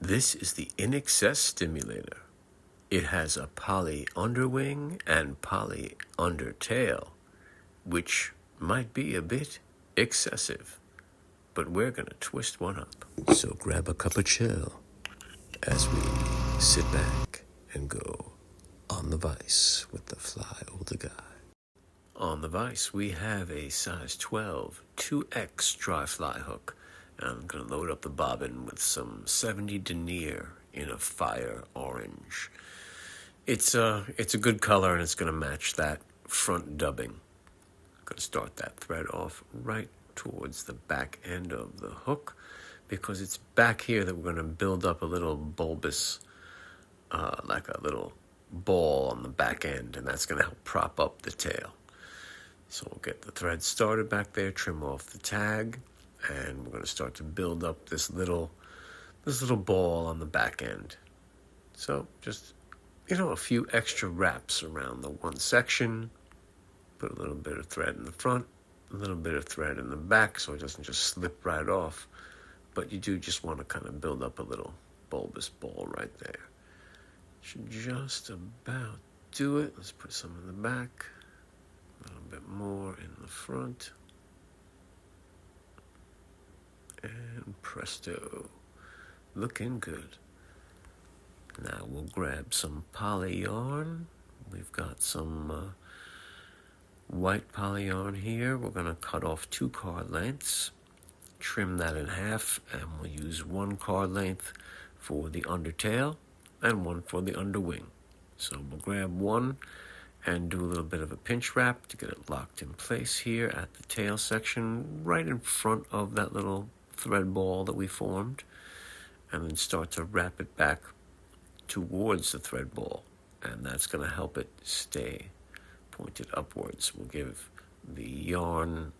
This is the INXS Stimulator. It has a poly underwing and poly undertail, which might be a bit excessive, but we're going to twist one up. So grab a cup of chill as we sit back and go on the Vise with the FlyOlderGuy. On the Vise, we have a size 12 2X dry fly hook. I'm going to load up the bobbin with some 70 denier in a fire orange. It's a good color, and it's going to match that front dubbing. I'm going to start that thread off right towards the back end of the hook, because it's back here that we're going to build up a little bulbous, like a little ball on the back end, and that's going to help prop up the tail. So we'll get the thread started back there, trim off the tag, and we're going to start to build up this little ball on the back end. So just, a few extra wraps around the one section. Put a little bit of thread in the front, a little bit of thread in the back, so it doesn't just slip right off. But you do just want to kind of build up a little bulbous ball right there. Should just about do it. Let's put some in the back, a little bit more in the front. And presto, looking good. Now we'll grab some poly yarn. We've got some white poly yarn here. We're going to cut off 2 card lengths, trim that in half, and we'll use 1 card length for the undertail and 1 for the underwing. So we'll grab 1 and do a little bit of a pinch wrap to get it locked in place here at the tail section, right in front of that little thread ball that we formed, and then start to wrap it back towards the thread ball, and that's going to help it stay pointed upwards. We'll give the yarn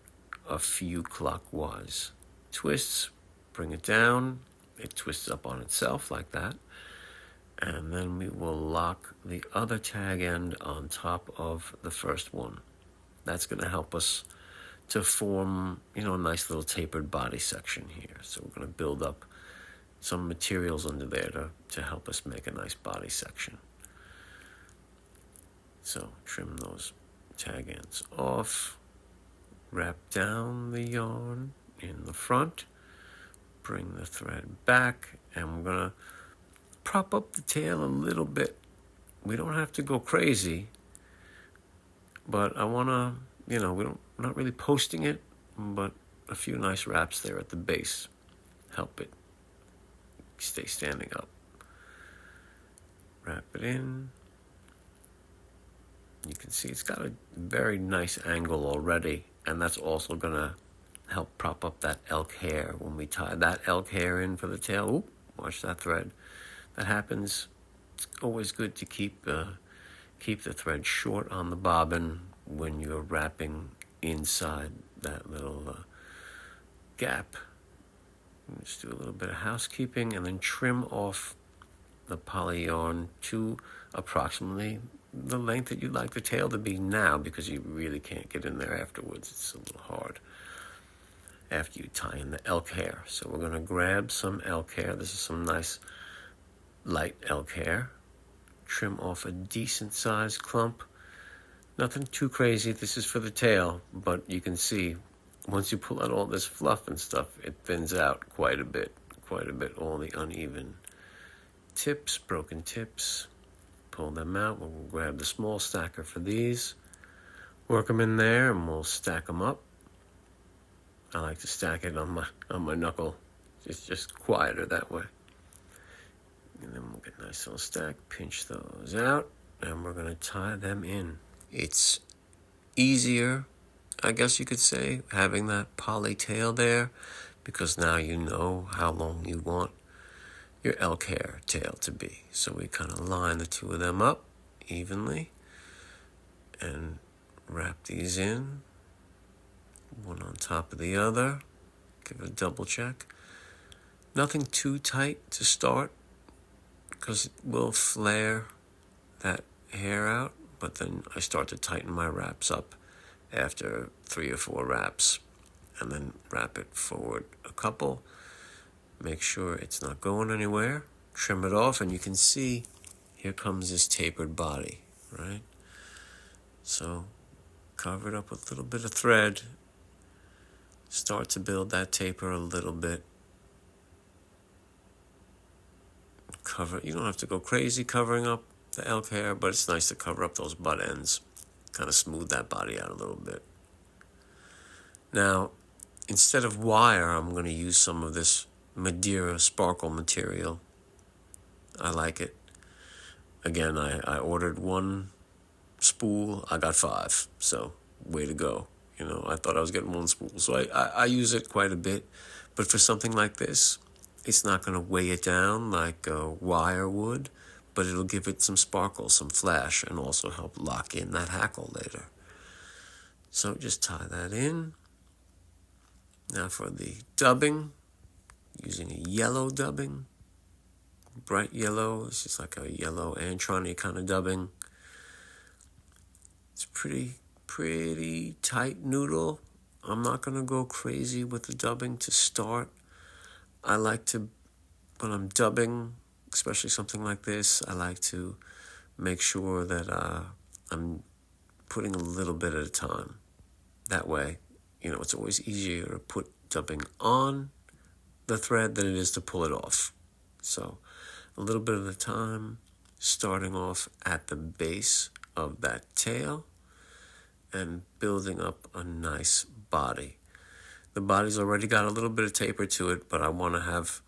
a few clockwise twists, bring it down, it twists up on itself like that, and then we will lock the other tag end on top of the first one. That's going to help us to form, a nice little tapered body section here. So we're going to build up some materials under there to help us make a nice body section. So trim those tag ends off, wrap down the yarn in the front, bring the thread back, and we're going to prop up the tail a little bit. We don't have to go crazy, but I want to, we're not really posting it, but a few nice wraps there at the base help it stay standing up. Wrap it in. You can see it's got a very nice angle already, and that's also going to help prop up that elk hair when we tie that elk hair in for the tail. Oop, watch that thread. That happens. It's always good to keep the thread short on the bobbin when you're wrapping inside that little gap. Just do a little bit of housekeeping, and then trim off the poly yarn to approximately the length that you'd like the tail to be now, because you really can't get in there afterwards. It's a little hard after you tie in the elk hair. So we're going to grab some elk hair. This is some nice light elk hair. Trim off a decent sized clump. Nothing too crazy. This is for the tail, but you can see once you pull out all this fluff and stuff, it thins out quite a bit, all the uneven tips, broken tips. Pull them out. We'll grab the small stacker for these, work them in there, and we'll stack them up. I like to stack it on my knuckle. It's just quieter that way. And then we'll get a nice little stack, pinch those out, and we're going to tie them in. It's easier, I guess you could say, having that poly tail there, because now you know how long you want your elk hair tail to be. So we kind of line the 2 of them up evenly and wrap these in, one on top of the other. Give it a double check. Nothing too tight to start, because it will flare that hair out, but then I start to tighten my wraps up after 3 or 4 wraps, and then wrap it forward a couple. Make sure it's not going anywhere, trim it off, and you can see here comes this tapered body, right? So cover it up with a little bit of thread, start to build that taper a little bit. Cover, you don't have to go crazy covering up the elk hair, but it's nice to cover up those butt ends, kind of smooth that body out a little bit. Now, instead of wire, I'm going to use some of this Madeira sparkle material. I like it. Again, I ordered 1 spool, I got 5, so way to go. You know, I thought I was getting 1 spool, so I use it quite a bit. But for something like this, it's not going to weigh it down like a wire would, but it'll give it some sparkle, some flash, and also help lock in that hackle later. So just tie that in. Now for the dubbing, using a yellow dubbing, bright yellow. This is like a yellow Antron-y kind of dubbing. It's pretty tight noodle. I'm not going to go crazy with the dubbing to start. I like to, when I'm dubbing, especially something like this, I like to make sure that I'm putting a little bit at a time. That way, you know, it's always easier to put dubbing on the thread than it is to pull it off. So a little bit at a time, starting off at the base of that tail and building up a nice body. The body's already got a little bit of taper to it, but I want to have,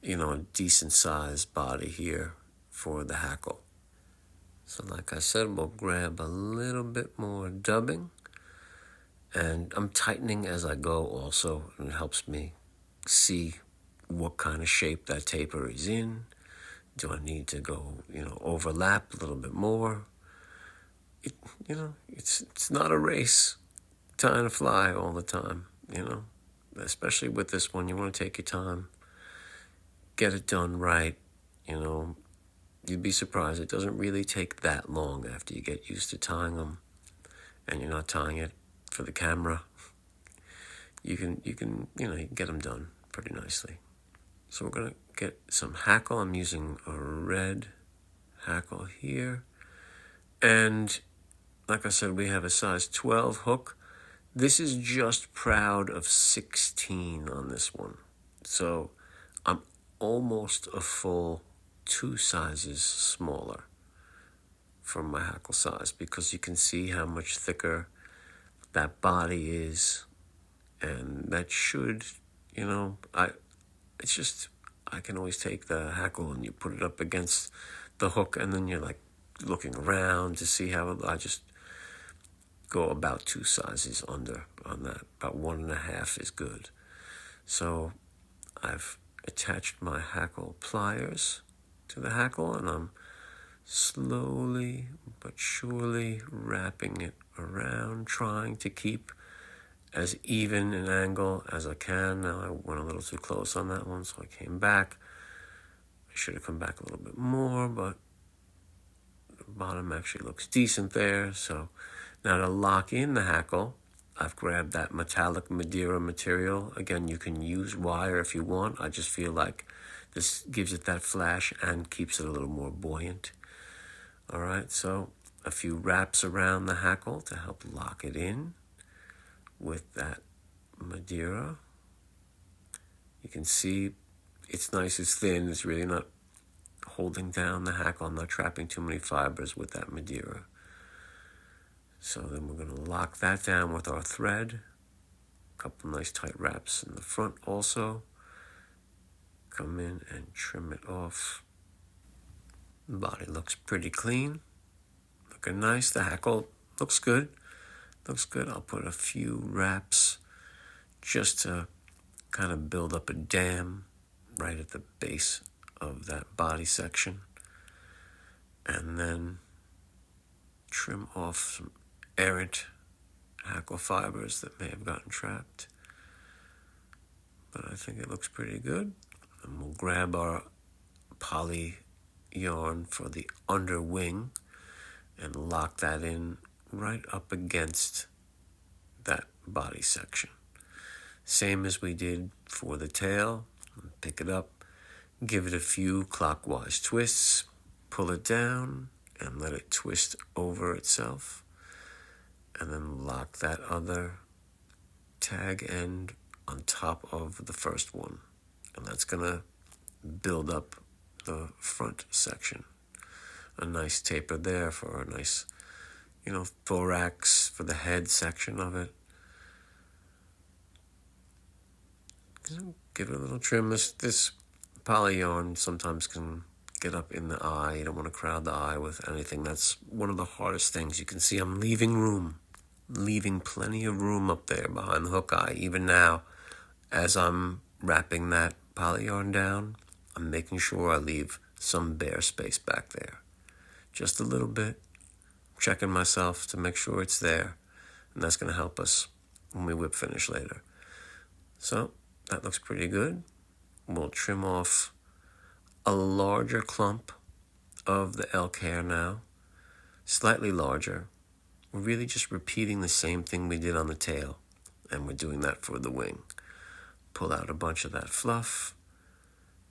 you know, a decent sized body here for the hackle. So like I said, we'll grab a little bit more dubbing, and I'm tightening as I go also, and it helps me see what kind of shape that taper is in. Do I need to go, you know, overlap a little bit more? It's not a race tying a fly all the time, you know. Especially with this one, you want to take your time, get it done right, you know. You'd be surprised. It doesn't really take that long after you get used to tying them, and you're not tying it for the camera. You can get them done pretty nicely. So we're going to get some hackle. I'm using a red hackle here. And like I said, we have a size 12 hook. This is just proud of 16 on this one. So I'm almost a full 2 sizes smaller from my hackle size, because you can see how much thicker that body is. And that should, you know, I can always take the hackle and you put it up against the hook, and then you're like looking around to see how I just go about 2 sizes under on that. About 1.5 is good. So I've attached my hackle pliers to the hackle, and I'm slowly but surely wrapping it around, trying to keep as even an angle as I can. Now I went a little too close on that one, so I came back. I should have come back a little bit more, but the bottom actually looks decent there. So now to lock in the hackle, I've grabbed that metallic Madeira material. Again, you can use wire if you want. I just feel like this gives it that flash and keeps it a little more buoyant. All right, so a few wraps around the hackle to help lock it in with that Madeira. You can see it's nice, it's thin, it's really not holding down the hackle. I'm not trapping too many fibers with that Madeira. So then we're going to lock that down with our thread. A couple nice tight wraps in the front also. Come in and trim it off. The body looks pretty clean, looking nice. The hackle looks good. I'll put a few wraps just to kind of build up a dam right at the base of that body section, and then trim off some errant hackle fibers that may have gotten trapped. But I think it looks pretty good. And we'll grab our poly yarn for the under wing and lock that in right up against that body section. Same as we did for the tail. Pick it up, Give it a few clockwise twists, pull it down, and let it twist over itself. And then lock that other tag end on top of the first one. And that's going to build up the front section. A nice taper there for a nice, thorax for the head section of it. Give it a little trim. This poly yarn sometimes can get up in the eye. You don't want to crowd the eye with anything. That's one of the hardest things. You can see I'm leaving plenty of room up there behind the hook eye. Even now, as I'm wrapping that poly yarn down, I'm making sure I leave some bare space back there. Just a little bit, checking myself to make sure it's there. And that's going to help us when we whip finish later. So that looks pretty good. We'll trim off a larger clump of the elk hair now, slightly larger. We're really just repeating the same thing we did on the tail, and we're doing that for the wing. Pull out a bunch of that fluff.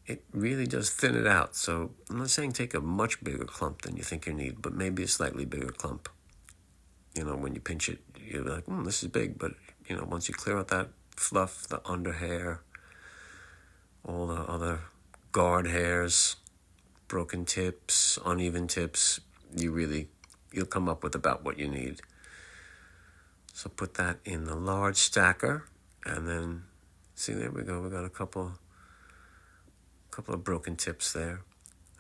It really does thin it out, so I'm not saying take a much bigger clump than you think you need, but maybe a slightly bigger clump. When you pinch it, you're like, this is big, but, once you clear out that fluff, the under hair, all the other guard hairs, broken tips, uneven tips, you'll come up with about what you need. So put that in the large stacker, and then, see, there we go. We got a couple of broken tips there.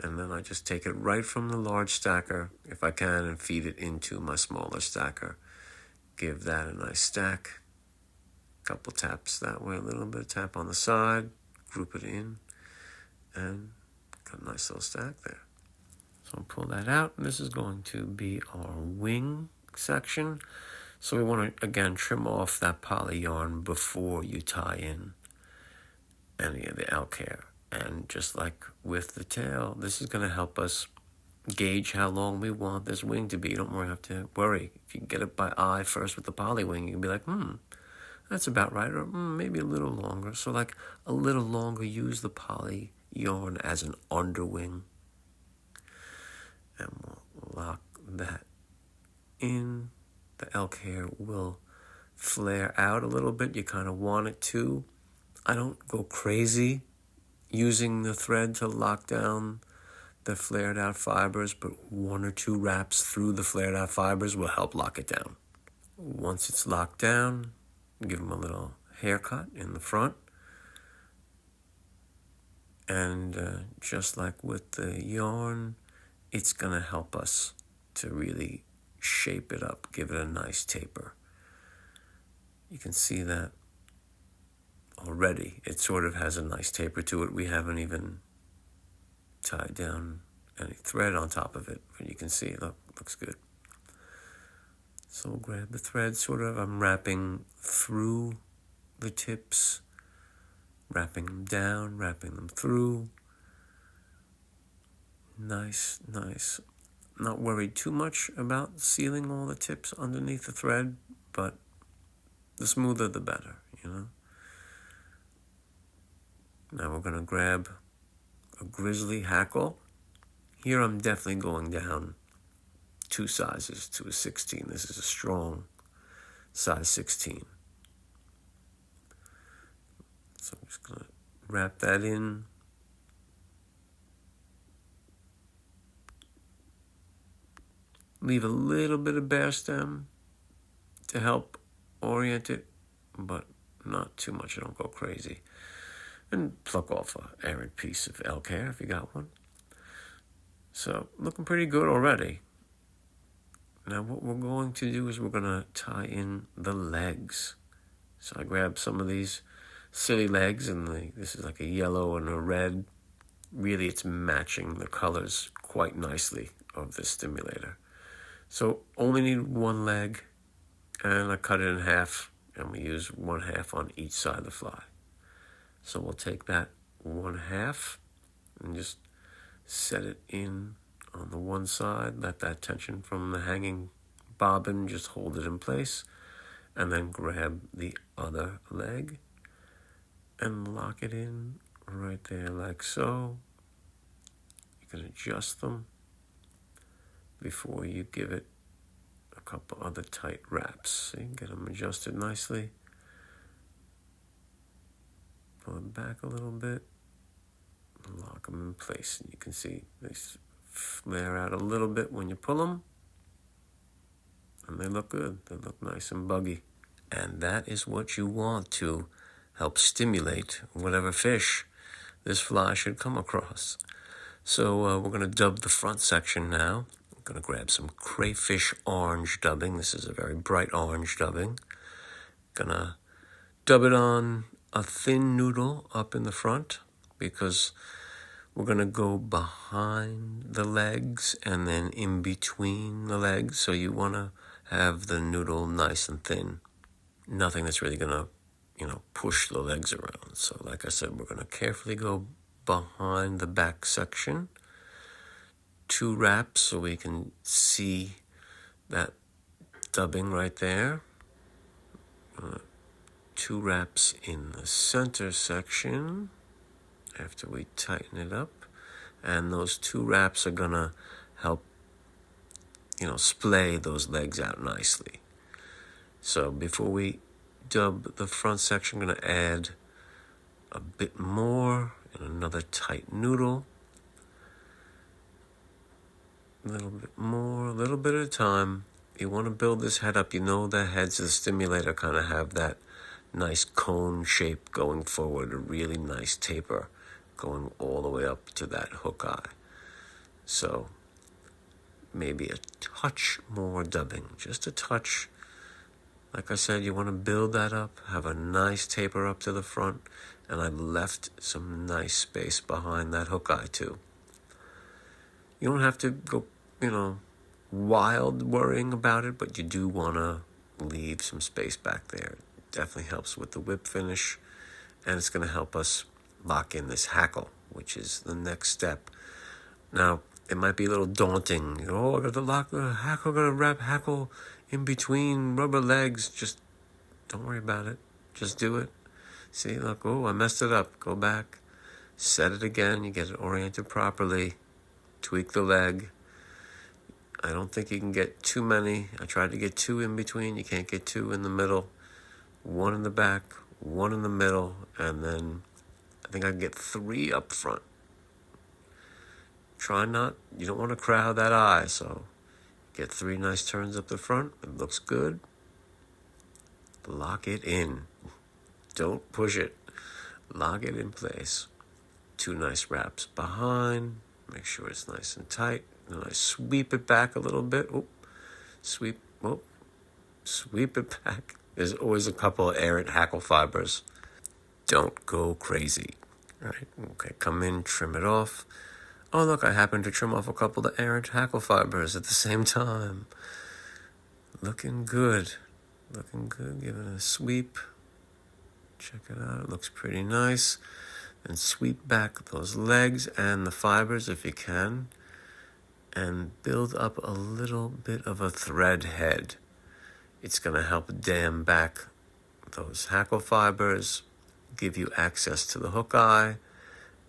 And then I just take it right from the large stacker, if I can, and feed it into my smaller stacker. Give that a nice stack. Couple taps that way, a little bit of tap on the side, group it in, and got a nice little stack there. So I'll pull that out, and this is going to be our wing section. So we want to, again, trim off that poly yarn before you tie in any of the elk hair. And just like with the tail, this is going to help us gauge how long we want this wing to be. You don't really have to worry. If you get it by eye first with the poly wing, you can be like, that's about right, or maybe a little longer. So like a little longer, use the poly yarn as an underwing. And we'll lock that in. The elk hair will flare out a little bit. You kind of want it to. I don't go crazy using the thread to lock down the flared out fibers, but 1 or 2 wraps through the flared out fibers will help lock it down. Once it's locked down, give them a little haircut in the front. And just like with the yarn, it's going to help us to really shape it up, give it a nice taper. You can see that already. It sort of has a nice taper to it. We haven't even tied down any thread on top of it, but you can see it looks good. So we'll grab the thread, I'm wrapping through the tips, wrapping them down, wrapping them through. Nice. Not worried too much about sealing all the tips underneath the thread, but the smoother the better, Now we're going to grab a Grizzly Hackle. Here I'm definitely going down 2 sizes to a 16. This is a strong size 16. So I'm just going to wrap that in. Leave a little bit of bare stem to help orient it, but not too much. I don't go crazy. And pluck off an errant piece of elk hair if you got one. So looking pretty good already. Now what we're going to do is we're going to tie in the legs. So I grabbed some of these silly legs, and this is like a yellow and a red. Really, it's matching the colors quite nicely of this stimulator. So only need 1 leg, and I cut it in half, and we use 1/2 on each side of the fly. So we'll take that 1/2 and just set it in on the one side, let that tension from the hanging bobbin just hold it in place, and then grab the other leg and lock it in right there like so. You can adjust them before you give it a couple other tight wraps. See, get them adjusted nicely. Pull it back a little bit. Lock them in place. And you can see they flare out a little bit when you pull them. And they look good. They look nice and buggy. And that is what you want to help stimulate whatever fish this fly should come across. So we're going to dub the front section now. I'm going to grab some crayfish orange dubbing. This is a very bright orange dubbing. Going to dub it on a thin noodle up in the front because we're going to go behind the legs and then in between the legs. So you want to have the noodle nice and thin. Nothing that's really going to, push the legs around. So like I said, we're going to carefully go behind the back section. 2 wraps so we can see that dubbing right there. 2 wraps in the center section after we tighten it up. And those 2 wraps are going to help, splay those legs out nicely. So before we dub the front section, I'm going to add a bit more in another tight noodle. A little bit more, a little bit at a time. You want to build this head up. You know the heads of the stimulator kind of have that nice cone shape going forward, a really nice taper going all the way up to that hook eye. So maybe a touch more dubbing, just a touch. Like I said, you want to build that up, have a nice taper up to the front, and I've left some nice space behind that hook eye too. You don't have to go, wild worrying about it, but you do want to leave some space back there. It definitely helps with the whip finish, and it's going to help us lock in this hackle, which is the next step. Now, it might be a little daunting. I got to lock the hackle, got to wrap hackle in between rubber legs. Just don't worry about it. Just do it. See, look, I messed it up. Go back, set it again. You get it oriented properly. Tweak the leg. I don't think you can get too many. I tried to get 2 in between. You can't get 2 in the middle. 1 in the back, 1 in the middle, and then I think I can get 3 up front. You don't want to crowd that eye, so get 3 nice turns up the front. It looks good. Lock it in. Don't push it. Lock it in place. 2 nice wraps behind. Make sure it's nice and tight. Then I sweep it back a little bit. Sweep it back. There's always a couple of errant hackle fibers. Don't go crazy. All right, okay, come in, trim it off. Oh, look, I happened to trim off a couple of errant hackle fibers at the same time. Looking good. Give it a sweep. Check it out. It looks pretty nice. And sweep back those legs and the fibers if you can. And build up a little bit of a thread head. It's going to help dam back those hackle fibers, give you access to the hook eye,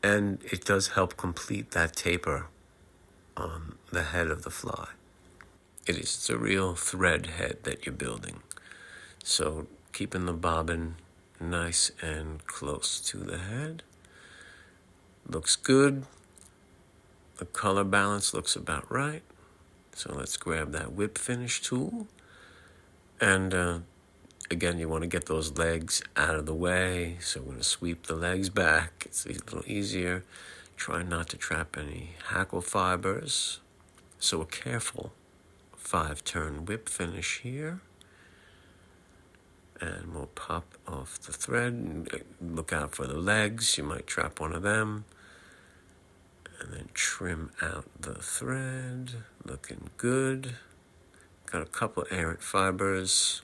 and it does help complete that taper on the head of the fly. It's a real thread head that you're building. So keeping the bobbin nice and close to the head. Looks good. The color balance looks about right. So let's grab that whip finish tool. And again, you want to get those legs out of the way. So we're going to sweep the legs back. It's a little easier. Try not to trap any hackle fibers. So a careful 5-turn whip finish here. And we'll pop off the thread. And look out for the legs. You might trap one of them. And then trim out the thread. Looking good. Got a couple errant fibers.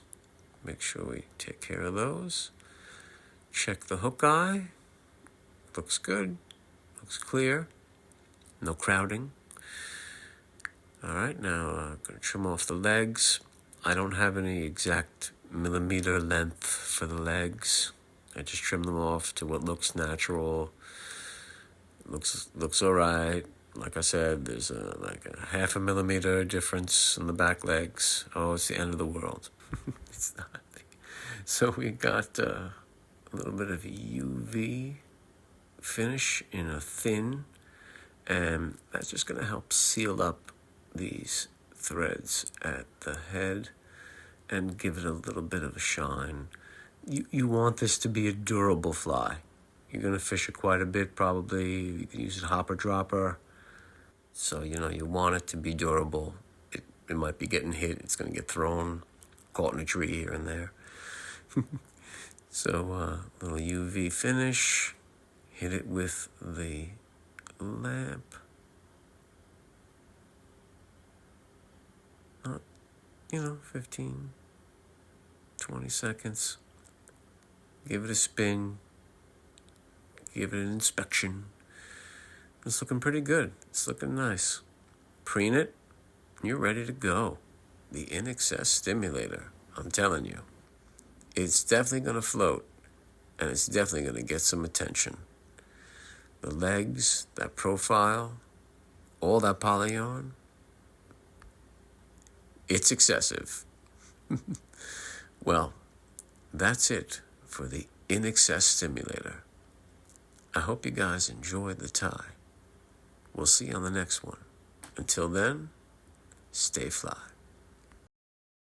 Make sure we take care of those. Check the hook eye. Looks good. Looks clear. No crowding. All right, now I'm going to trim off the legs. I don't have any exact millimeter length for the legs. I just trim them off to what looks natural. Looks all right. Like I said, there's like a 0.5 millimeter difference in the back legs. Oh, it's the end of the world. It's not. So we got a little bit of UV finish in a thin, and that's just going to help seal up these threads at the head and give it a little bit of a shine. You want this to be a durable fly. You're going to fish it quite a bit probably. You can use it hopper dropper. So, you want it to be durable. It might be getting hit. It's going to get thrown, caught in a tree here and there. So, little UV finish. Hit it with the lamp. 15, 20 seconds. Give it a spin. Give it an inspection. It's looking pretty good. It's looking nice. Preen it. You're ready to go. The INXS Stimulator. I'm telling you. It's definitely going to float. And it's definitely going to get some attention. The legs, that profile, all that polyyarn. It's excessive. Well, that's it for the INXS Stimulator. I hope you guys enjoyed the tie. We'll see you on the next one. Until then, stay fly.